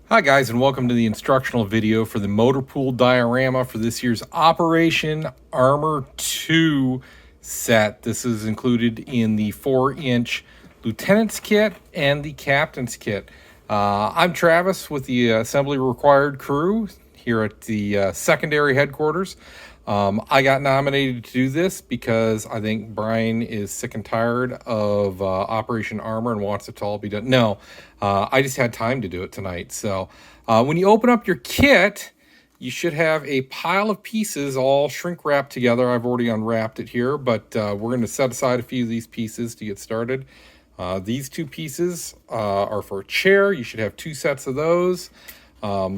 Hi guys, and welcome to the instructional video for the Motorpool diorama for this year's Operation Armor 2 set. This is included in the 4-inch Lieutenant's Kit and the Captain's Kit. I'm Travis with the Assembly Required crew here at the secondary headquarters. I got nominated to do this because I think Brian is sick and tired of Operation Armor and wants it to all be done. No, I just had time to do it tonight. So when you open up your kit, you should have a pile of pieces all shrink wrapped together. I've already unwrapped it here, but we're going to set aside a few of these pieces to get started. These two pieces are for a chair. You should have 2 sets of those.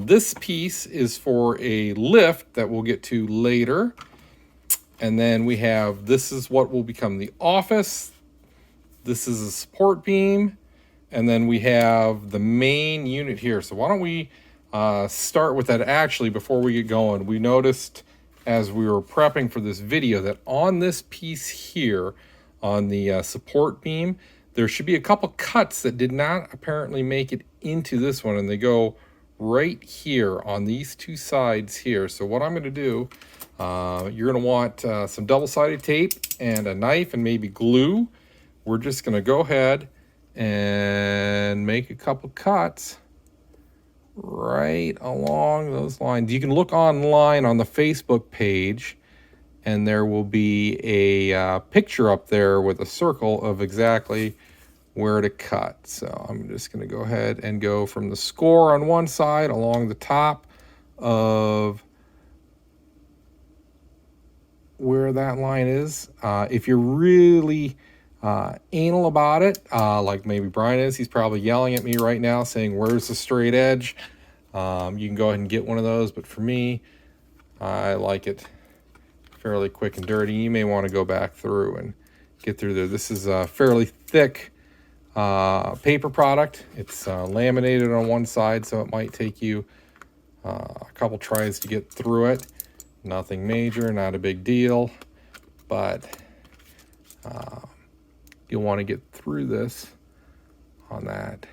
This piece is for a lift that we'll get to later. And then we have, this is what will become the office. This is a support beam. And then we have the main unit here. So why don't we start with that actually before we get going. We noticed as we were prepping for this video that on this piece here, on the support beam, there should be a couple cuts that did not apparently make it into this one, and they go right here on these 2 sides here. So what I'm going to do, you're going to want some double-sided tape and a knife and maybe glue. We're just going to go ahead and make a couple cuts right along those lines. You can look online on the Facebook page, and there will be a picture up there with a circle of exactly where to cut. So I'm just going to go ahead and go from the score on one side along the top of where that line is. If you're really anal about it, like maybe Brian is, he's probably yelling at me right now saying, where's the straight edge? You can go ahead and get one of those, but for me, I like it fairly quick and dirty. You may want to go back through and get through there. This is a fairly thick paper product. It's laminated on one side, so it might take you a couple tries to get through it. Nothing major, not a big deal, but you'll want to get through this on that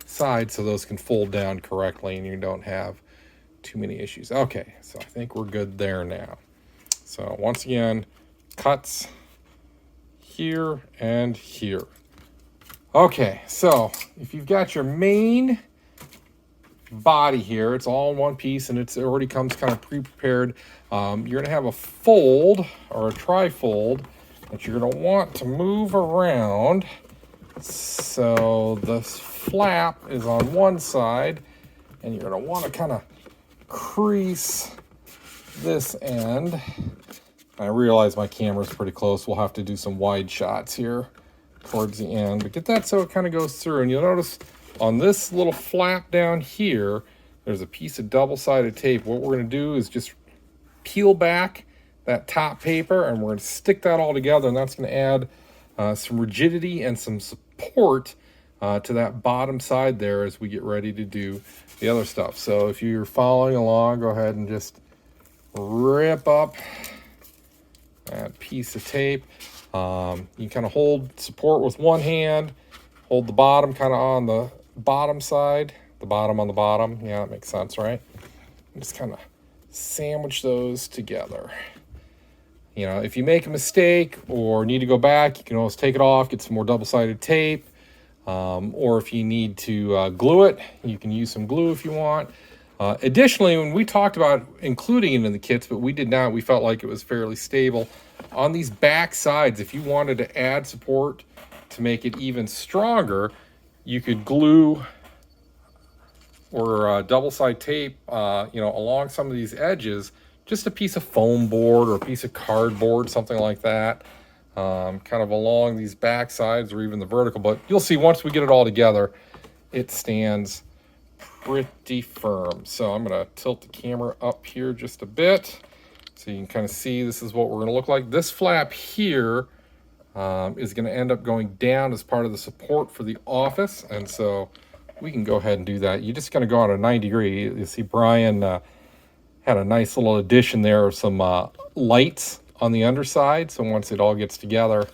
side so those can fold down correctly and you don't have too many issues. Okay, so I think we're good there now. So once again, cuts here and here. Okay, so if you've got your main body here, it's all in one piece and it already comes kind of pre-prepared. You're going to have a fold or a tri-fold that you're going to want to move around. So the flap is on one side, and you're going to want to kind of crease this end. I realize my camera's pretty close. We'll have to do some wide shots here towards the end, but get that so it kind of goes through. And you'll notice on this little flap down here, there's a piece of double-sided tape. What we're going to do is just peel back that top paper, and we're going to stick that all together, and that's going to add some rigidity and some support to that bottom side there as we get ready to do the other stuff. So if you're following along, go ahead and just rip up that piece of tape. You kind of hold support with one hand, hold the bottom kind of on the bottom side, the bottom on the bottom. Yeah, that makes sense, right? And just kind of sandwich those together. You know, if you make a mistake or need to go back, you can always take it off, get some more double-sided tape. Or if you need to glue it, you can use some glue if you want. Additionally, when we talked about including it in the kits, but we did not, we felt like it was fairly stable. On these back sides, if you wanted to add support to make it even stronger, you could glue or double-side tape, along some of these edges, just a piece of foam board or a piece of cardboard, something like that, kind of along these back sides or even the vertical. But you'll see once we get it all together, it stands pretty firm. So I'm going to tilt the camera up here just a bit so you can kind of see this is what we're going to look like. This flap here is going to end up going down as part of the support for the office, and so we can go ahead and do that. You're just going to go on a 90-degree. You see Brian had a nice little addition there of some lights on the underside. So once it all gets together,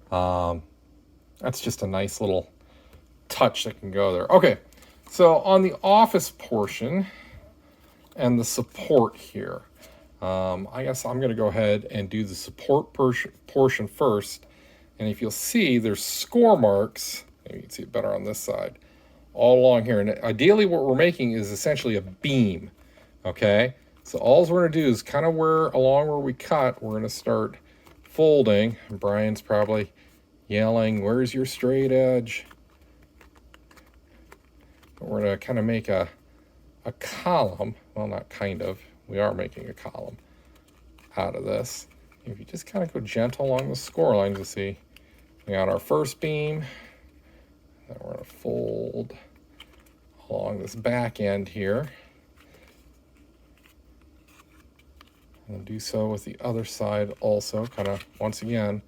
that's just a nice little touch that can go there. Okay, So on the office portion and the support here, I guess I'm going to go ahead and do the support portion first. And if you'll see, there's score marks. Maybe you can see it better on this side, all along here. And ideally what we're making is essentially a beam, okay? So all we're going to do is kind of along where we cut, we're going to start folding. And Brian's probably yelling, "Where's your straight edge?" But we're going to kind of make a column. Well, not kind of. We are making a column out of this. If you just kind of go gentle along the score lines, you'll see we got our first beam. Then we're going to fold along this back end here. And do so with the other side also, kind of, once again,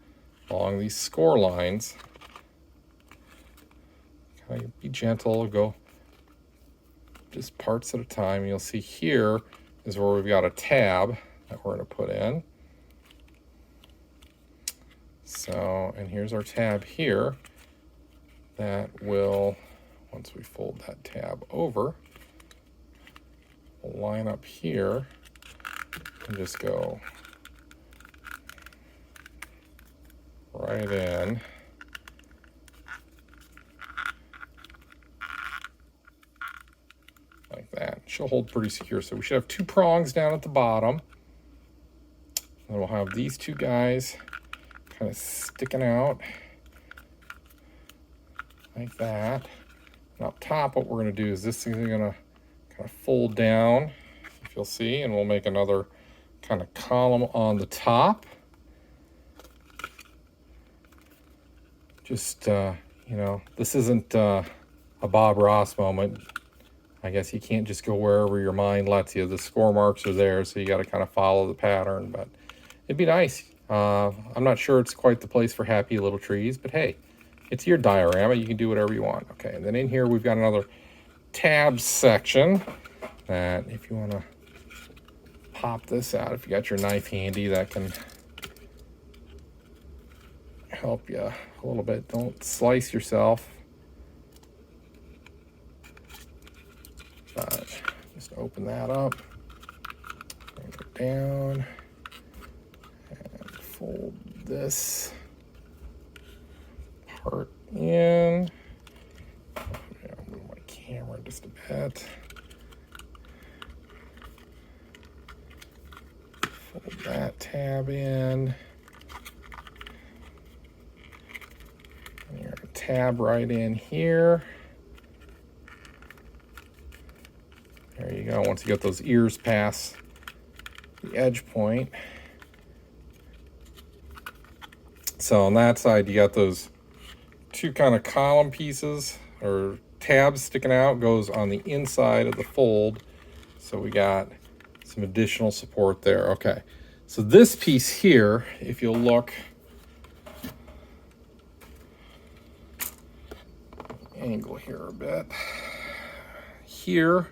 along these score lines. Kind of be gentle, go just parts at a time. You'll see here is where we've got a tab that we're going to put in. So, and here's our tab here that will, once we fold that tab over, we'll line up here and just go right in. Like that. She'll hold pretty secure. So we should have two prongs down at the bottom. And we'll have these two guys kind of sticking out like that. And up top, what we're going to do is this thing is going to kind of fold down, if you'll see, and we'll make another kind of column on the top. Just, you know, this isn't a Bob Ross moment. I guess you can't just go wherever your mind lets you. The score marks are there, so you got to kind of follow the pattern, but it'd be nice. I'm not sure it's quite the place for happy little trees, but hey, it's your diorama. You can do whatever you want. Okay, and then in here we've got another tab section that if you want to pop this out, if you got your knife handy, that can help you a little bit. Don't slice yourself. But just open that up, bring it down, and fold this part in. I'll move my camera just a bit. Fold that tab in. And you're gonna tab right in here. There you go. Once you get those ears past the edge point. So on that side, you got those two kind of column pieces or tabs sticking out, goes on the inside of the fold. So we got some additional support there. Okay. So this piece here, if you'll look, angle here a bit. Here,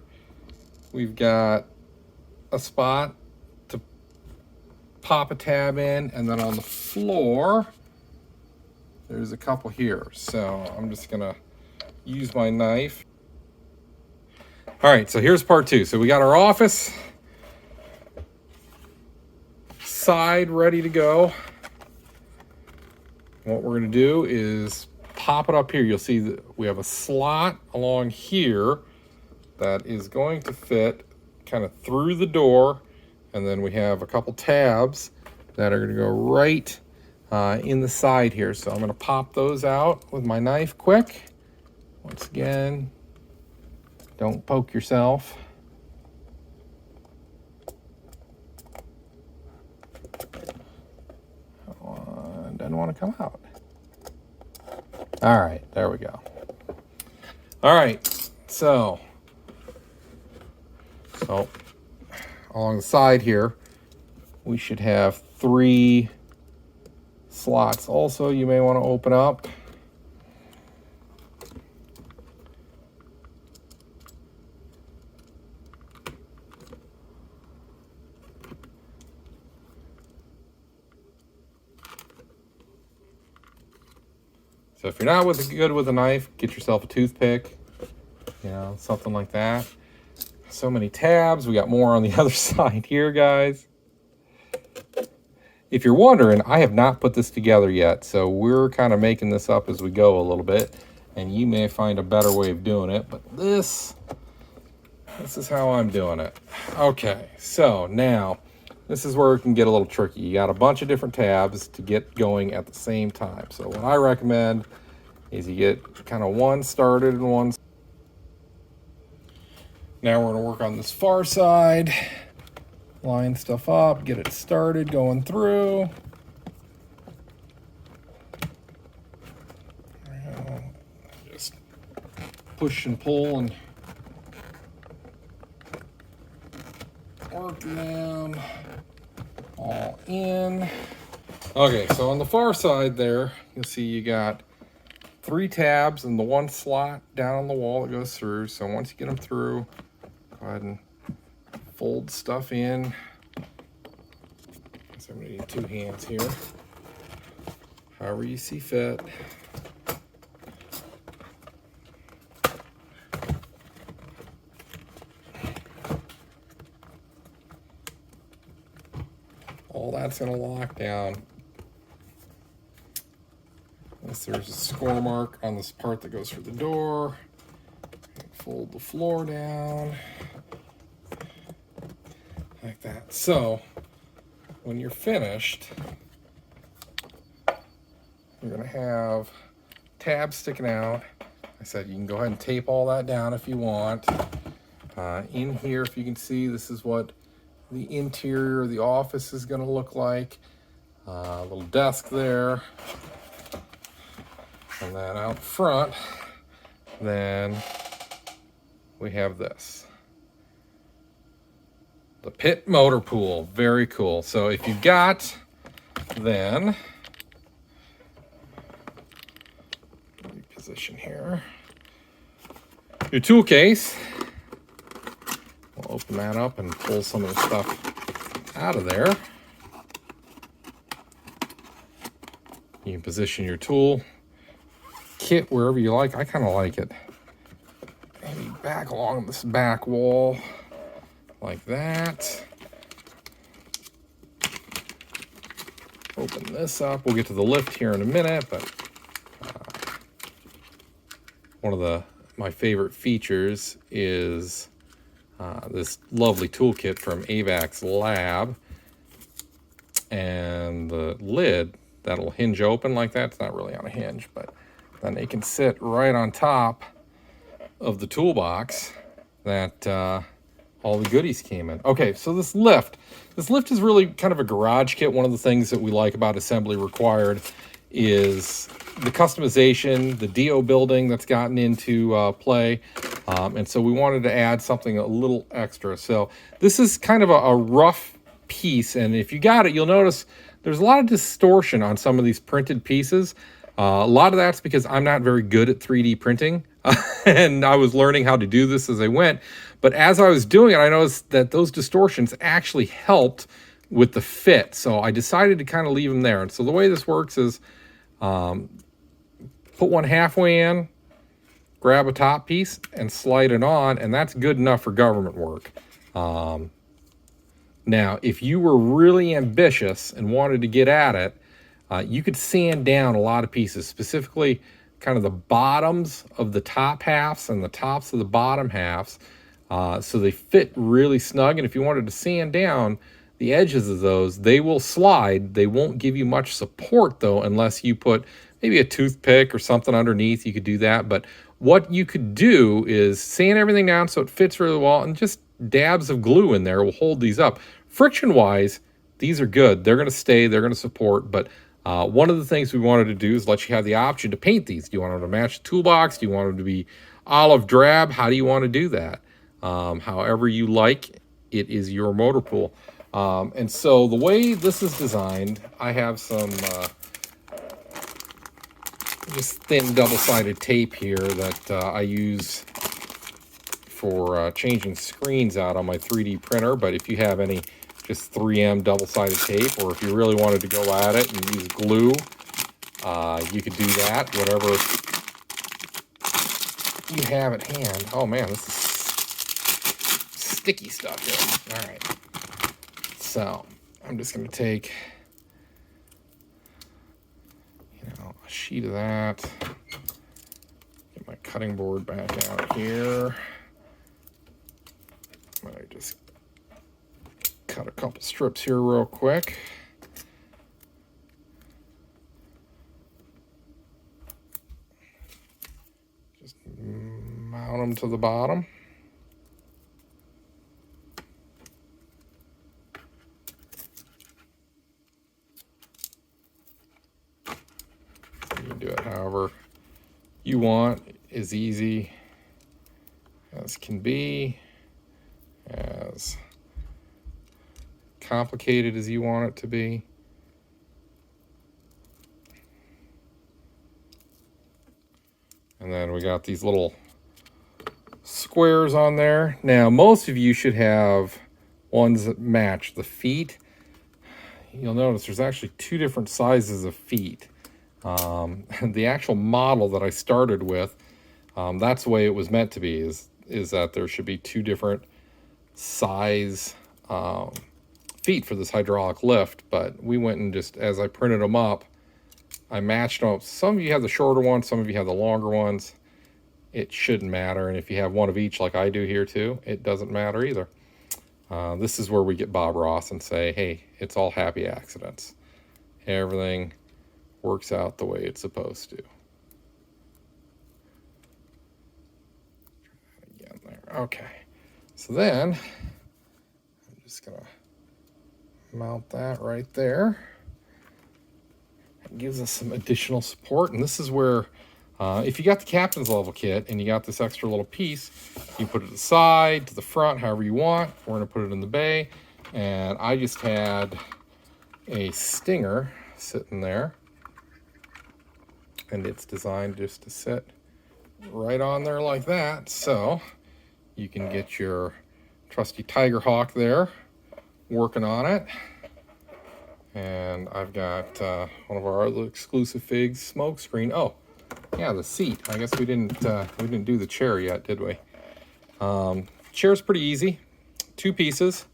we've got a spot to pop a tab in, and then on the floor, there's a couple here. So I'm just gonna use my knife. All right, so here's part two. So we got our office side ready to go. What we're gonna do is pop it up here. You'll see that we have a slot along here that is going to fit kind of through the door, and then we have a couple tabs that are going to go right in the side here. So I'm going to pop those out with my knife quick. Once again, don't poke yourself. That one doesn't want to come out. All right, there we go. All right, so along the side here, we should have 3 slots. Also, you may want to open up. So if you're not good with a knife, get yourself a toothpick. You know, something like that. So many tabs. We got more on the other side here, guys. If you're wondering, I have not put this together yet, so we're kind of making this up as we go a little bit, and you may find a better way of doing it, but this is how I'm doing it. Okay, so now this is where it can get a little tricky. You got a bunch of different tabs to get going at the same time. So what I recommend is you get kind of one started and one. Now we're going to work on this far side. Line stuff up, get it started going through. Just push and pull and work them all in. Okay, so on the far side there, you'll see you got 3 tabs and the one slot down on the wall that goes through. So once you get them through, go ahead and fold stuff in. So I'm going to need 2 hands here. However you see fit. All that's going to lock down. Unless there's a score mark on this part that goes through the door. Fold the floor down. Like that. So when you're finished, you're going to have tabs sticking out. I said you can go ahead and tape all that down if you want. In here, if you can see, this is what the interior of the office is going to look like. A little desk there. And then out front, then we have this. The pit motor pool, very cool. So if you've got, then, reposition here, your tool case. We'll open that up and pull some of the stuff out of there. You can position your tool kit wherever you like. I kind of like it maybe back along this back wall. Like that. Open this up. We'll get to the lift here in a minute, but one of my favorite features is this lovely toolkit from AVAX Lab. And the lid, that'll hinge open like that. It's not really on a hinge, but then it can sit right on top of the toolbox that all the goodies came in. Okay, so this lift is really kind of a garage kit. One of the things that we like about Assembly Required is the customization, the DO building that's gotten into play. And so we wanted to add something a little extra. So this is kind of a rough piece. And if you got it, you'll notice there's a lot of distortion on some of these printed pieces. A lot of that's because I'm not very good at 3D printing. And I was learning how to do this as I went. But as I was doing it, I noticed that those distortions actually helped with the fit. So I decided to kind of leave them there. And so the way this works is put one halfway in, grab a top piece, and slide it on. And that's good enough for government work. Now, if you were really ambitious and wanted to get at it, you could sand down a lot of pieces, specifically kind of the bottoms of the top halves and the tops of the bottom halves, so they fit really snug. And if you wanted to sand down the edges of those, they will slide. They won't give you much support, though, unless you put maybe a toothpick or something underneath. You could do that. But what you could do is sand everything down so it fits really well, and just dabs of glue in there will hold these up. Friction-wise, these are good. They're going to stay. They're going to support. But one of the things we wanted to do is let you have the option to paint these. Do you want them to match the toolbox? Do you want them to be olive drab? How do you want to do that? However you like, it is your motor pool. And so the way this is designed, I have some just thin double-sided tape here that I use for changing screens out on my 3D printer. But if you have any just 3M double-sided tape, or if you really wanted to go at it and use glue, you could do that, whatever you have at hand. Oh man, this is sticky stuff here. All right. So I'm just going to take, a sheet of that. Get my cutting board back out here. I'm going to just cut a couple strips here real quick. Just mount them to the bottom. You can do it however you want, as easy as can be, as complicated as you want it to be. And then we got these little squares on there. Now, most of you should have ones that match the feet. You'll notice there's actually two different sizes of feet. The actual model that I started with, that's the way it was meant to be, is that there should be two different size feet for this hydraulic lift. But we went and just, as I printed them up, I matched them up. Some of you have the shorter ones, some of you have the longer ones. It shouldn't matter. And if you have one of each like I do here too, it doesn't matter either. This is where we get Bob Ross and say, hey, it's all happy accidents. Everything works out the way it's supposed to. Again there. Okay. So then I'm just going to mount that right there. It gives us some additional support. And this is where, if you got the captain's level kit and you got this extra little piece, you put it to the side, to the front, however you want. We're going to put it in the bay. And I just had a stinger sitting there. And it's designed just to sit right on there like that. So you can get your trusty Tiger Hawk there working on it. And I've got one of our other exclusive figs, smoke screen. Oh, yeah, the seat. I guess we didn't do the chair yet, did we? Chair's pretty easy. 2 pieces.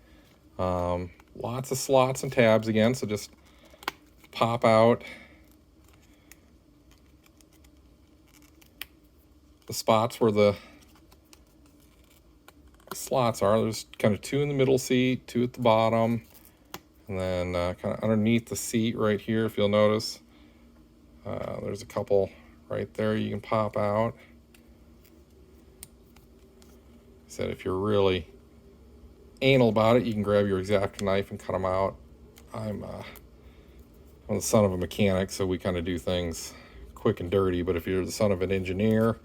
Lots of slots and tabs again, so just pop out the spots where the slots are. There's kind of 2 in the middle seat, 2 at the bottom, and then kind of underneath the seat right here, if you'll notice, there's a couple right there you can pop out. I said if you're really anal about it, you can grab your X-Acto knife and cut them out. I'm the son of a mechanic, so we kind of do things quick and dirty, but if you're the son of an engineer,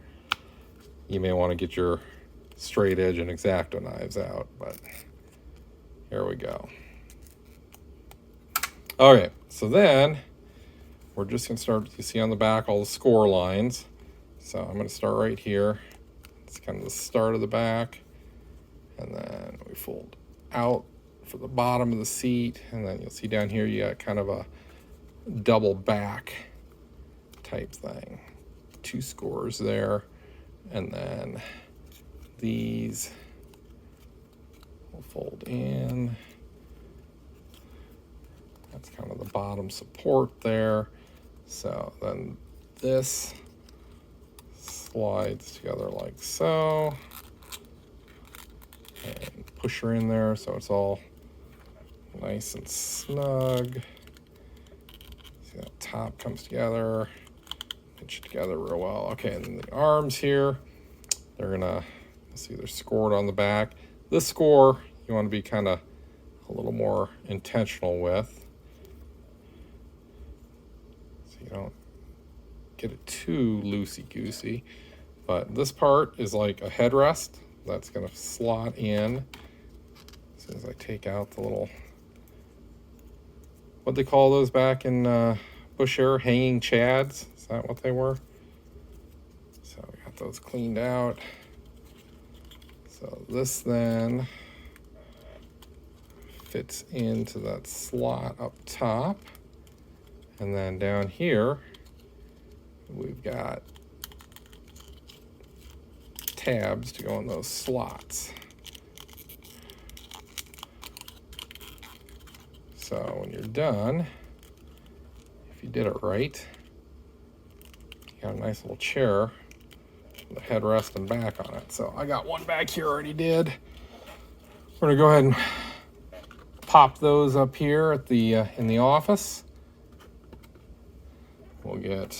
you may want to get your straight edge and X-Acto knives out, but here we go. Okay, so then we're just going to start, you see on the back all the score lines. So I'm going to start right here. It's kind of the start of the back. And then we fold out for the bottom of the seat. And then you'll see down here you got kind of a double back type thing. 2 scores there. And then these will fold in. That's kind of the bottom support there. So then this slides together like so. And push her in there so it's all nice and snug. See that top comes together. Pinch it together real well. Okay, and then the arms here, they're gonna, see they're scored on the back. This score you want to be kind of a little more intentional with. You don't get it too loosey-goosey, but this part is like a headrest that's going to slot in as soon as I take out the little, what they call those back in Bush Air, hanging chads. Is that what they were? So we got those cleaned out. So this then fits into that slot up top. And then down here, we've got tabs to go in those slots. So when you're done, if you did it right, you got a nice little chair with a headrest and back on it. So I got one back here already did. We're gonna go ahead and pop those up here at the in the office. We'll get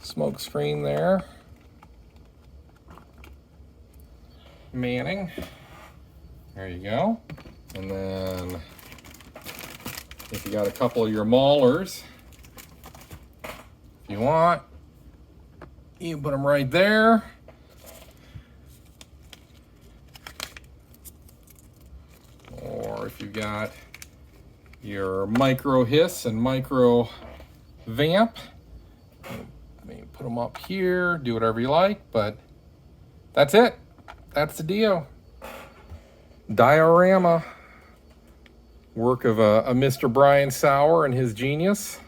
smoke screen there. Manning. There you go. And then if you got a couple of your maulers, if you want, you can put them right there. Or if you've got your micro hiss and micro vamp, maybe put them up here, do whatever you like, but that's it. That's the deal. Diorama, work of a Mr. Brian Sauer and his genius.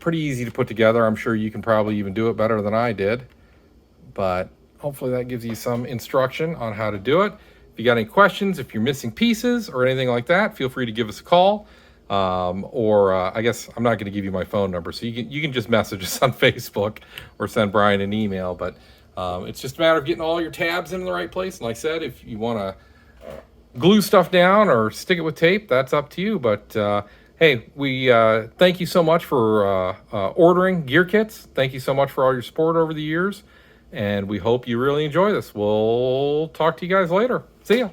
Pretty easy to put together. I'm sure you can probably even do it better than I did, but hopefully that gives you some instruction on how to do it. If you got any questions, if you're missing pieces or anything like that, feel free to give us a call. I guess I'm not going to give you my phone number, so you can just message us on Facebook or send Brian an email, but it's just a matter of getting all your tabs in the right place. And like I said, if you want to glue stuff down or stick it with tape, that's up to you. But hey, we thank you so much for ordering gear kits. Thank you so much for all your support over the years. And we hope you really enjoy this. We'll talk to you guys later. See ya.